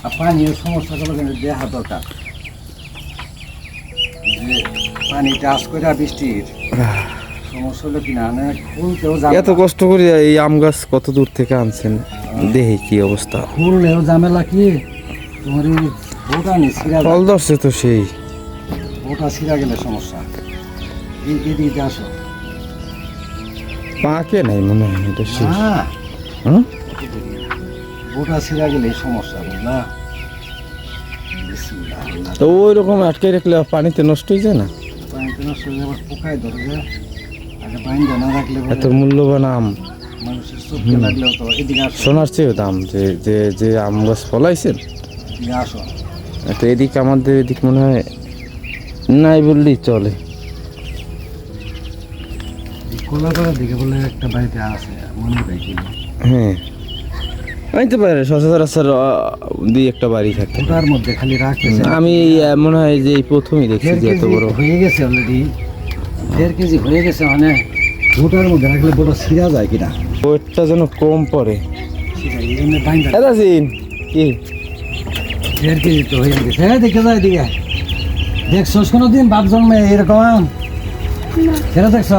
আর পানীয় সমস্যাগুলো কিন্তু দেখা দরকার, যে পানি চাষ করে বৃষ্টির সমস্যা হলো কিনা না খুলতেও এত কষ্ট করে এই আম গাছ কত দূর থেকে আনছেন, দেখি কি অবস্থা। খুললেও ঝামেলা কি তোমার এই বোটা নি ছিঁড়া ফল ধরছে তো সেই, বোটা ছিঁড়া গেলে সমস্যা। এদিকে আসো পাকে নাই মনে হয় এটা শেষ। না, হুম? বোটা ছিঁড়া গেলে সমস্যা বুঝলা। বিসমিল্লাহ, আল্লাহ। তো ওই রকম আটকে রাখলে পানিতে নষ্ট হয়ে যায় না? পানিতে নষ্ট হয়ে যাবার পোকায় ধরে যায়, আগে পানি না রাখলে এত মূল্যবান আম, মানুষের চোখে লাগলেও তো। এদিকে আসো, সোনার চেয়েও দাম। যে যে যে আম গাছ ফলাইছেন, এদিকে আসো। তো এদিকে আমাদের এদিক মনে হয় নাই বললেই চলে। কলাপাড়ার দিকে বলে একটা বাড়িতে আছে, মনে হয় কি হ্যাঁ, হইতে পারে সচরাচর দুই একটা বাড়ি থাকে। ওটার মধ্যে খালি রাখতেছে। আমি মনে হয় যে এই প্রথমই দেখছি 1.5 যে এত কেজি বড়। হয়ে গেছে অলরেডি, 1.5 কেজি হয়ে গেছে। মানে ওটার মধ্যে রাখলে বোটা ছিঁড়া যায় কিনা, ওয়েটটা যেন কম পড়ে। এই জন্য বাইন্দা। এদাসিন কি 1.5 কেজি তো হয়ে গেছে। হ্যাঁ, দেখে যায় এদিকে। দেখছস কোনোদিন বাপ জন্মে এরকম আম? সেটা দেখছ?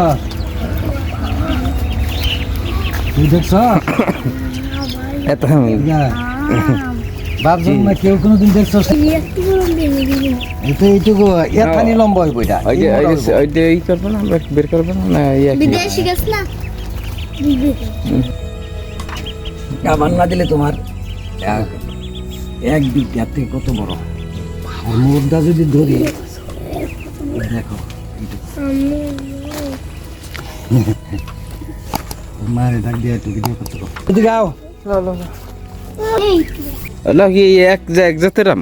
তুই দেখছ? এত বাপ জন্মে কেউ কোনোদিন দেখছস? এইটুকু এখানি লম্বা হইব এটা। ওইটা ই করবো না, বের করবো না, না ইয়া কি? বিদেশি গাছ না, আবার না দিলে তোমার এক বিঘা থেকে কত বড় মুদ্রা যদি ধরি, দেখো মারে ডাক দিয়ে একটু ভিডিও করতে এদিকে আও। কি এক জাতের আম?